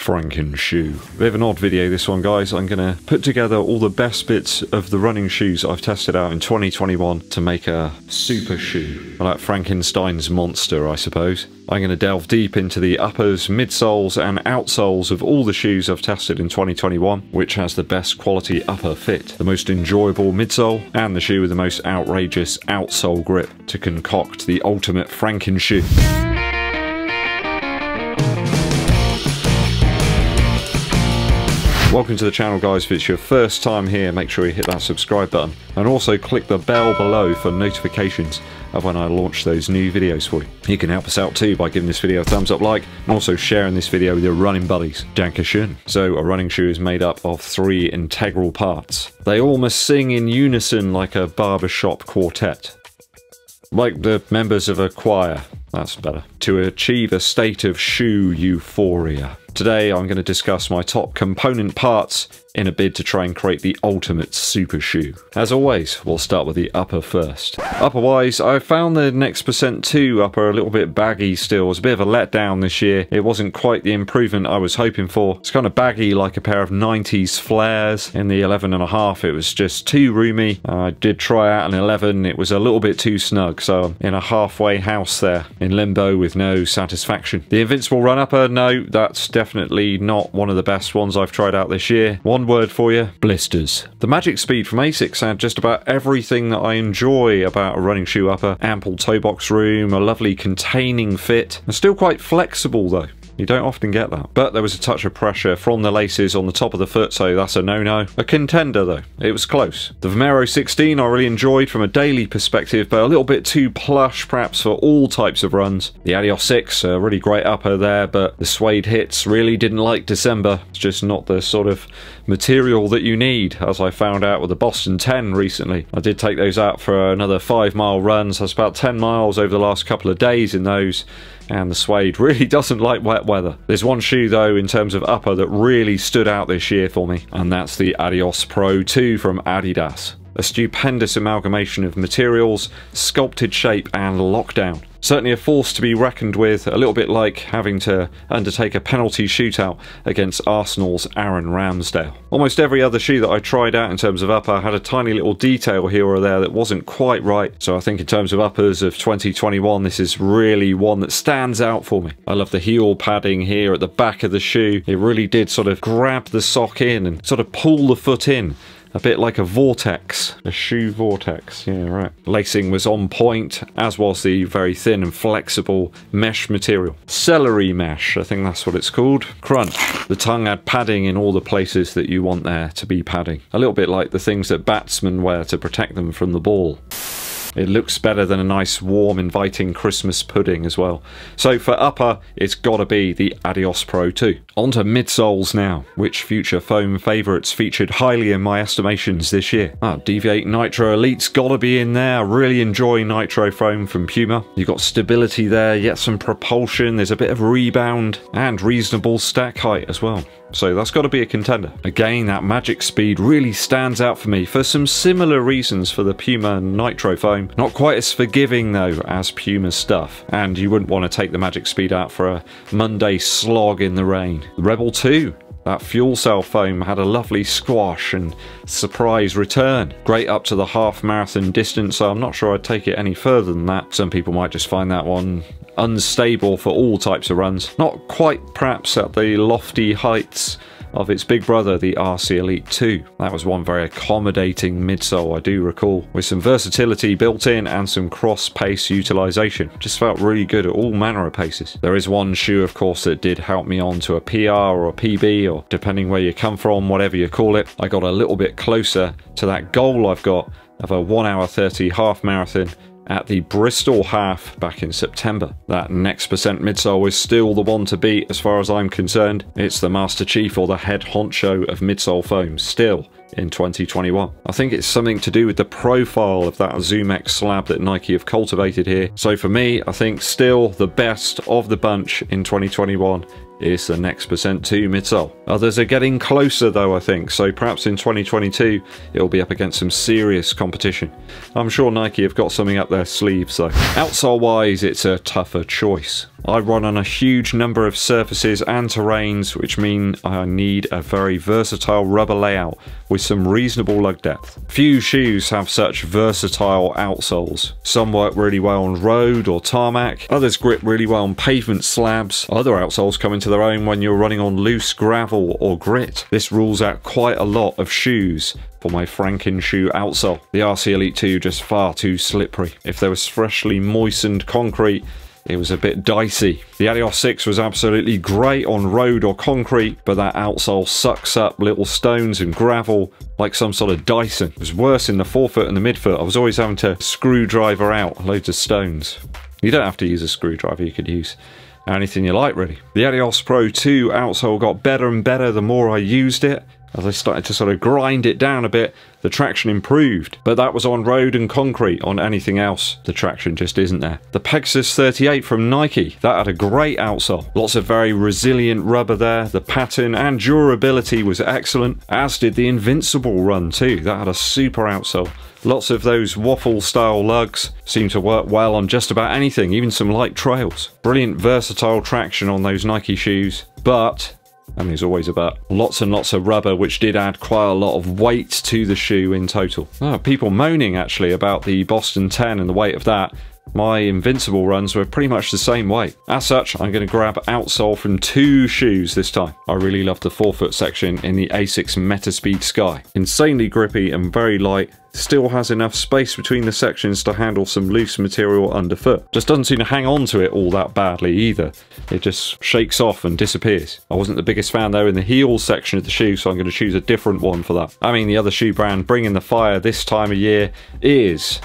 Franken shoe. Bit of an odd video this one, guys. I'm gonna put together all the best bits of the running shoes I've tested out in 2021 to make a super shoe. Like Frankenstein's monster, I suppose. I'm gonna delve deep into the uppers, midsoles and outsoles of all the shoes I've tested in 2021, which has the best quality upper fit, the most enjoyable midsole, and the shoe with the most outrageous outsole grip to concoct the ultimate Franken shoe. Welcome to the channel, guys. If it's your first time here, make sure you hit that subscribe button and also click the bell below for notifications of when I launch those new videos for you. You can help us out too by giving this video a thumbs up like and also sharing this video with your running buddies. Dankeschön. So a running shoe is made up of 3 integral parts. They all must sing in unison like a barbershop quartet. Like the members of a choir. That's better. To achieve a state of shoe euphoria. Today I'm going to discuss my top component parts in a bid to try and create the ultimate super shoe. As always, we'll start with the upper first. Upper-wise, I found the Next Percent 2 upper a little bit baggy still. It was a bit of a letdown this year. It wasn't quite the improvement I was hoping for. It's kind of baggy like a pair of 90s flares. In the 11.5 it was just too roomy. I did try out an 11, it was a little bit too snug, so I'm in a halfway house there, in limbo with no satisfaction. The Invincible Run Upper, no, that's definitely not one of the best ones I've tried out this year. One word for you: blisters. The Magic Speed from ASICS had just about everything that I enjoy about a running shoe upper. Ample toe box room, a lovely containing fit, and still quite flexible though. You don't often get that. But there was a touch of pressure from the laces on the top of the foot, so that's a no-no. A contender though. It was close. The Vomero 16 I really enjoyed from a daily perspective, but a little bit too plush perhaps for all types of runs. The Adios 6, a really great upper there, but the suede hits really didn't like December. It's just not the sort of material that you need, as I found out with the Boston 10 recently. I did take those out for another 5-mile runs. That's about 10 miles over the last couple of days in those. And the suede really doesn't like wet weather. There's one shoe though in terms of upper that really stood out this year for me, and that's the Adios Pro 2 from Adidas. A stupendous amalgamation of materials, sculpted shape and lockdown. Certainly a force to be reckoned with, a little bit like having to undertake a penalty shootout against Arsenal's Aaron Ramsdale. Almost every other shoe that I tried out in terms of upper had a tiny little detail here or there that wasn't quite right, so I think in terms of uppers of 2021 this is really one that stands out for me. I love the heel padding here at the back of the shoe. It really did sort of grab the sock in and sort of pull the foot in. A bit like a vortex. A shoe vortex, yeah, right. Lacing was on point, as was the very thin and flexible mesh material. Celery mesh, I think that's what it's called. Crunch. The tongue had padding in all the places that you want there to be padding. A little bit like the things that batsmen wear to protect them from the ball. It looks better than a nice, warm, inviting Christmas pudding as well. So for upper, it's gotta be the Adios Pro 2. On to midsoles now. Which future foam favourites featured highly in my estimations this year? Deviate Nitro Elite's gotta be in there. I really enjoy Nitro foam from Puma. You've got stability there, yet some propulsion, there's a bit of rebound, and reasonable stack height as well. So that's got to be a contender. Again, that Magic Speed really stands out for me for some similar reasons for the Puma Nitro foam. Not quite as forgiving though as Puma stuff, and you wouldn't want to take the Magic Speed out for a Monday slog in the rain. The Rebel 2. That fuel cell foam had a lovely squash and surprise return. Great up to the half marathon distance, so I'm not sure I'd take it any further than that. Some people might just find that one unstable for all types of runs. Not quite perhaps at the lofty heights of its big brother, the RC Elite 2. That was one very accommodating midsole, I do recall, with some versatility built in and some cross-pace utilization. Just felt really good at all manner of paces. There is one shoe, of course, that did help me on to a PR or a PB, or depending where you come from, whatever you call it. I got a little bit closer to that goal I've got of a 1:30 half marathon at the Bristol half back in September. That Next Percent midsole is still the one to beat as far as I'm concerned. It's the Master Chief or the head honcho of midsole foam still in 2021. I think it's something to do with the profile of that Zoom X slab that Nike have cultivated here. So for me, I think still the best of the bunch in 2021 is the Next Percent 2 midsole. Others are getting closer though, I think, so perhaps in 2022 it'll be up against some serious competition. I'm sure Nike have got something up their sleeves though. Outsole wise, it's a tougher choice. I run on a huge number of surfaces and terrains, which mean I need a very versatile rubber layout with some reasonable lug depth. Few shoes have such versatile outsoles. Some work really well on road or tarmac, others grip really well on pavement slabs, other outsoles come into their own when you're running on loose gravel or grit. This rules out quite a lot of shoes for my Franken shoe outsole. The RC Elite 2 just far too slippery. If there was freshly moistened concrete, it was a bit dicey. The Adios 6 was absolutely great on road or concrete, but that outsole sucks up little stones and gravel like some sort of Dyson. It was worse in the forefoot and the midfoot. I was always having to screwdriver out loads of stones. You don't have to use a screwdriver, you could use anything you like really. The Adios Pro 2 outsole got better and better the more I used it. As I started to sort of grind it down a bit, the traction improved, but that was on road and concrete. On anything else, the traction just isn't there. The Pegasus 38 from Nike, that had a great outsole. Lots of very resilient rubber there. The pattern and durability was excellent, as did the Invincible run too. That had a super outsole. Lots of those waffle style lugs seem to work well on just about anything, even some light trails. Brilliant versatile traction on those Nike shoes, but, and there's always a but, lots and lots of rubber, which did add quite a lot of weight to the shoe in total. People moaning actually about the Boston 10 and the weight of that. My Invincible runs were pretty much the same weight. As such, I'm going to grab outsole from 2 shoes this time. I really love the forefoot section in the Asics Metaspeed Sky. Insanely grippy and very light. Still has enough space between the sections to handle some loose material underfoot. Just doesn't seem to hang on to it all that badly either. It just shakes off and disappears. I wasn't the biggest fan though in the heel section of the shoe, so I'm going to choose a different one for that. I mean, the other shoe brand bringing the fire this time of year is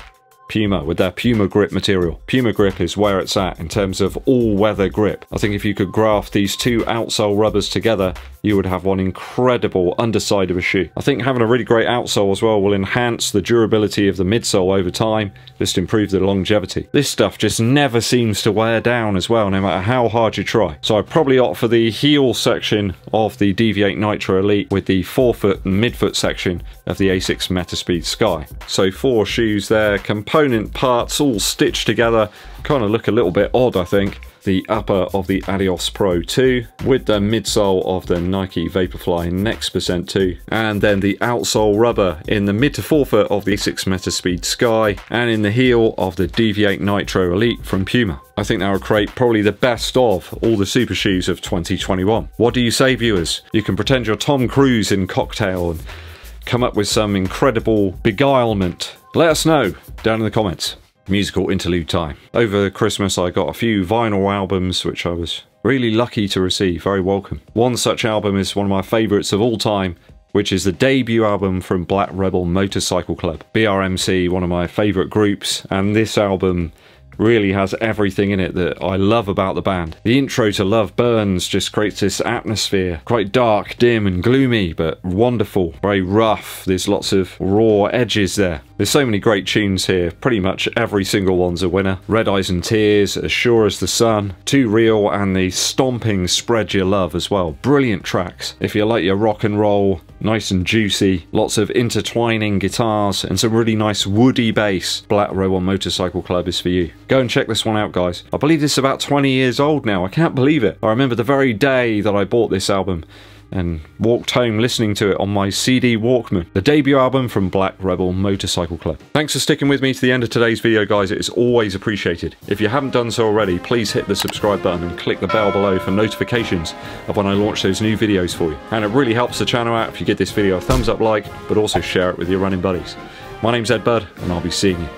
Puma, with their Puma grip material. Puma grip is where it's at in terms of all-weather grip. I think if you could graft these 2 outsole rubbers together, you would have one incredible underside of a shoe. I think having a really great outsole as well will enhance the durability of the midsole over time, just improve the longevity. This stuff just never seems to wear down as well, no matter how hard you try. So I'd probably opt for the heel section of the Deviate Nitro Elite with the forefoot and midfoot section of the Asics Metaspeed Sky. So 4 shoes there, component parts all stitched together, kind of look a little bit odd I think. The upper of the Adios Pro 2 with the midsole of the Nike Vaporfly Next Percent 2, and then the outsole rubber in the mid to forefoot of the Asics Metaspeed Sky, and in the heel of the Deviate Nitro Elite from Puma. I think that will create probably the best of all the super shoes of 2021. What do you say, viewers? You can pretend you're Tom Cruise in Cocktail and come up with some incredible beguilement. Let us know down in the comments. Musical interlude time. Over Christmas I got a few vinyl albums which I was really lucky to receive, very welcome. One such album is one of my favourites of all time, which is the debut album from Black Rebel Motorcycle Club. BRMC, one of my favourite groups, and this album really has everything in it that I love about the band. The intro to Love Burns just creates this atmosphere, quite dark, dim and gloomy, but wonderful, very rough. There's lots of raw edges there. There's so many great tunes here, pretty much every single one's a winner. Red Eyes and Tears, As Sure as the Sun, Too Real, and the stomping Spread Your Love as well. Brilliant tracks. If you like your rock and roll, nice and juicy, lots of intertwining guitars, and some really nice woody bass, Black Rebel Motorcycle Club is for you. Go and check this one out, guys. I believe this is about 20 years old now. I can't believe it. I remember the very day that I bought this album and walked home listening to it on my CD Walkman. The debut album from Black Rebel Motorcycle Club. Thanks for sticking with me to the end of today's video, guys. It is always appreciated. If you haven't done so already, please hit the subscribe button and click the bell below for notifications of when I launch those new videos for you. And it really helps the channel out if you give this video a thumbs up like, but also share it with your running buddies. My name's EDDBUD, and I'll be seeing you